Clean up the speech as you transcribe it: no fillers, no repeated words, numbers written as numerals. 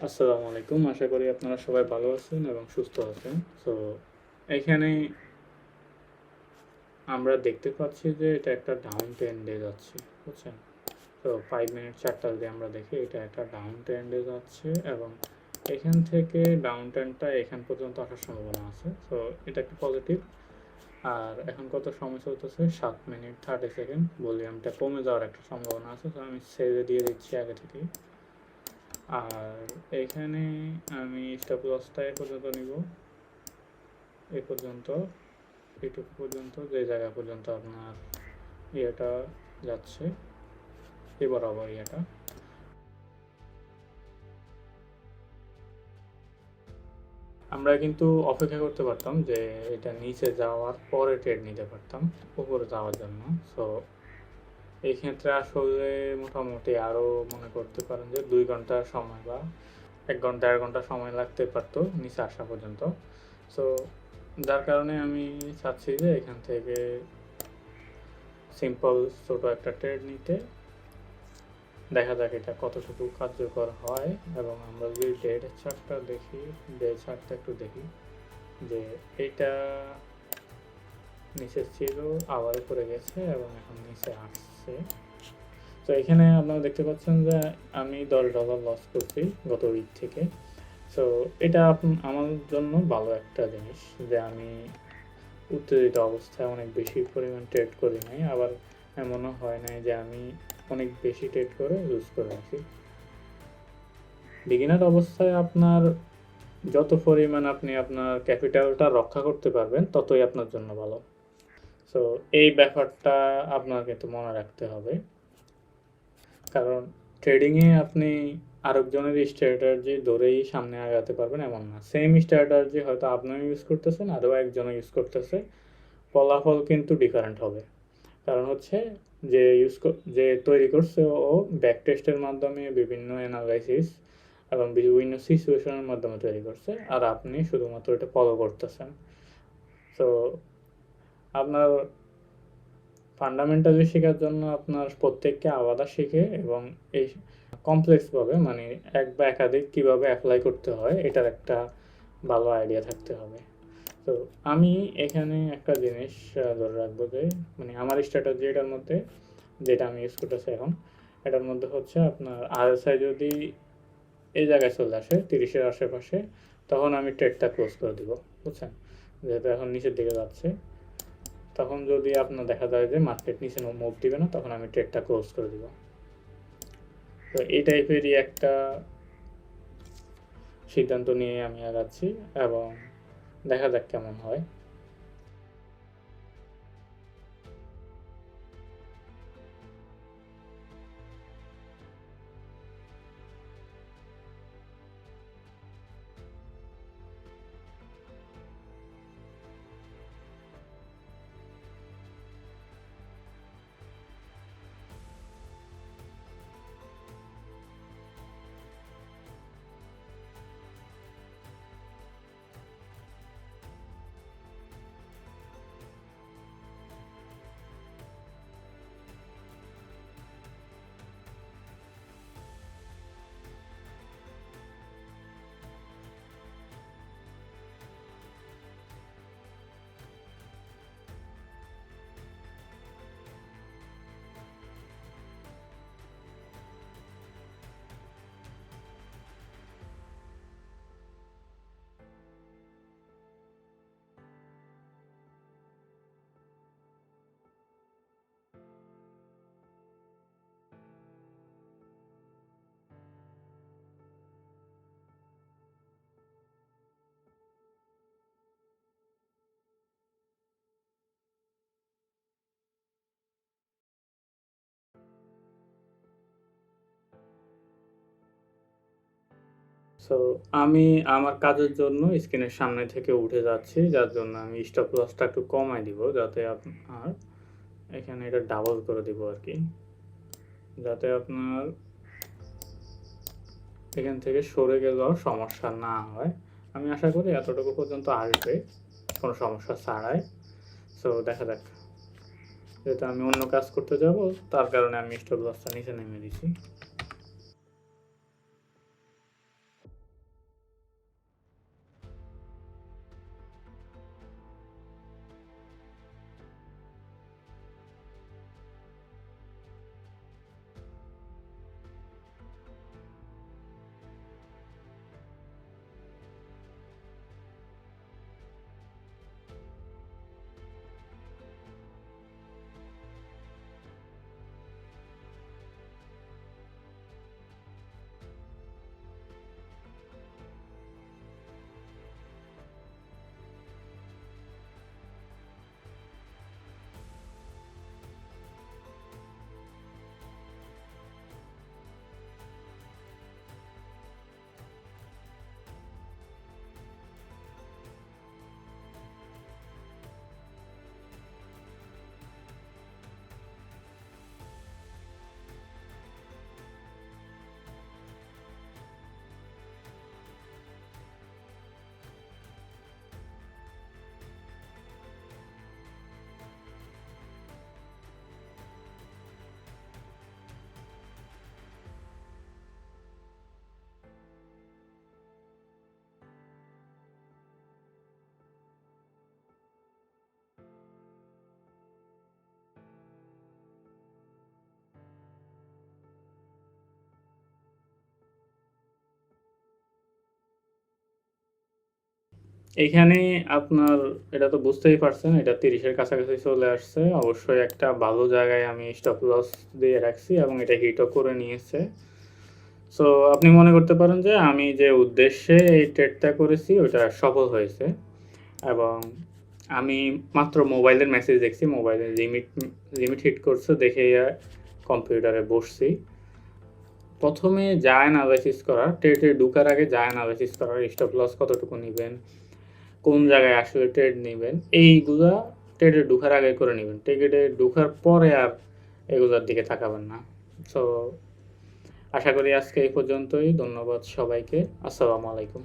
আসসালামু আলাইকুম। আশা করি আপনারা সবাই ভালো আছেন এবং সুস্থ আছেন। সো এইখানে আমরা দেখতে পাচ্ছি যে এটা একটা ডাউন ট্রেন্ডে যাচ্ছে, বুঝছেন? তো 5 মিনিট চার্টটা যদি আমরা দেখি এটা একটা ডাউন ট্রেন্ডে যাচ্ছে এবং এখান থেকে ডাউন ট্রেন্ডটা এখান পর্যন্ত আসার সম্ভাবনা আছে। সো এটা একটা পজিটিভ। আর এখন কত সময় চলতেছে? 7 মিনিট 30 সেকেন্ড। ভলিউমটা কমে যাওয়ার একটা সম্ভাবনা আছে। সো আমি সেলে দিয়ে দিচ্ছি আগে থেকেই। আর এখানে আমি স্টপ লসটা এ পর্যন্ত নিব, এই পর্যন্ত, এইটুকু পর্যন্ত, যে জায়গা পর্যন্ত আপনার ইয়েটা যাচ্ছে, এই বরাবর ইয়েটা। আমরা কিন্তু অপেক্ষা করতে পারতাম যে এটা নিচে যাওয়ার পরে ট্রেড নিতে পারতাম উপরে যাওয়ার জন্য। সো এই ক্ষেত্রে আসলে মোটামুটি আরও মনে করতে পারেন যে 2 ঘন্টার সময় বা 1 ঘন্টা 1.5 ঘন্টা সময় লাগতে পারতো নিচে আসা পর্যন্ত। সো যার কারণে আমি চাচ্ছি যে এখান থেকে সিম্পল ছোট একটা ট্রেড নিতে। দেখা যাক এটা কতটুকু কার্যকর হয়। এবং আমরা যদি ডে চার্টটা দেখি, ডে চার্টটা একটু দেখি যে এইটা নিচে ছিল, আবার উপরে গেছে এবং এখন নিচে আসছে। তো এখানে আপনারা দেখতে পাচ্ছেন যে আমি $10 লস করছি গত উইক থেকে। সো এটা আমার জন্য ভালো একটা জিনিস যে আমি উত্তেজিত অবস্থায় অনেক বেশি পরিমাণ ট্রেড করি নাই, আবার এমনও হয় নাই যে আমি অনেক বেশি ট্রেড করে লুজ করে আছি। বিগিনার অবস্থায় আপনার যত পরিমাণ আপনি আপনার ক্যাপিটালটা রক্ষা করতে পারবেন ততই আপনার জন্য ভালো। সো এই ব্যাপারটা আপনার কিন্তু মনে রাখতে হবে, কারণ ট্রেডিংয়ে আপনি আরেকজনের স্ট্র্যাটাজি ধরেই সামনে আগাতে পারবেন এমন না। সেম স্ট্র্যাটাজি হয়তো আপনিও ইউজ করতেছেন, আরও একজনও ইউজ করতেছে, ফলাফল কিন্তু ডিফারেন্ট হবে। কারণ হচ্ছে যে তৈরি করছে ও ব্যাক টেস্টের মাধ্যমে বিভিন্ন অ্যানালাইসিস এবং বিভিন্ন সিচুয়েশনের মাধ্যমে তৈরি করছে, আর আপনি শুধুমাত্র এটা ফলো করতেছেন। তো আপনার ফান্ডামেন্টালি শেখার জন্য আপনার প্রত্যেককে আলাদা শিখে এবং এই কমপ্লেক্সভাবে মানে এক বা একাধিক কীভাবে অ্যাপ্লাই করতে হয় এটার একটা ভালো আইডিয়া থাকতে হবে। তো আমি এখানে একটা জিনিস ধরে রাখবো যে মানে আমার স্ট্র্যাটেজি এটার মধ্যে যেটা আমি ইউজ করতেছি এখন, এটার মধ্যে হচ্ছে আপনার আরএসআই যদি এই জায়গায় চলে আসে 30-এর আশেপাশে, তখন আমি ট্রেডটা ক্লোজ করে দিব, বুঝছেন? যেহেতু এখন নিচের দিকে যাচ্ছে, তখন যদি আপনার দেখা যায় যে মার্কেট নিচে মুভ দিবে না, তখন আমি ট্রেডটা ক্লোজ করে দিব। তো এই টাইপেরই একটা সিদ্ধান্ত নিয়ে আমি আগাচ্ছি এবং দেখা যাক কেমন হয়। সো আমি আমার কাজের জন্য স্ক্রিনের সামনে থেকে উঠে যাচ্ছি, যার জন্য আমি স্টপ লসটা একটু কমাই দিব, যাতে আপনার এখানে এটা ডাবল করে দিব আর কি, যাতে আপনার এখান থেকে সরে গেলেও সমস্যা না হয়। আমি আশা করি এতটুকু পর্যন্ত আসবে কোনো সমস্যা ছাড়াই। সো দেখা যাক, যেহেতু আমি অন্য কাজ করতে যাব তার কারণে আমি স্টপ লসটা নিচে নেমে দিছি। এইখানে আপনার এটা তো বুঝতেই পারছেন, এটা 30-এর কাছাকাছি চলে আসছে। অবশ্যই একটা ভালো জায়গায় আমি স্টপ লস দিয়ে রাখছি এবং এটা হিটও করে নিয়েছে। সো আপনি মনে করতে পারেন যে আমি যে উদ্দেশ্যে এই ট্রেডটা করেছি ওটা সফল হয়েছে এবং আমি মাত্র মোবাইলের মেসেজ দেখছি, মোবাইলের লিমিট হিট করছে দেখে কম্পিউটারে বসছি। প্রথমে যা অ্যানালাইসিস করার, ট্রেডে ঢুকার আগে যা অ্যানালাইসিস করার, স্টপ লস কতটুকু নিবেন, কোন জায়গায় আসলে ট্রেড নিবেন, এইগুলা ট্রেডে ঢুকার আগে করে নিবেন। ট্রেডে ঢুকার পরে আর এগুলোর দিকে তাকাবেন না। সো আশা করি আজকে এই পর্যন্তই। ধন্যবাদ সবাইকে। আসসালামু আলাইকুম।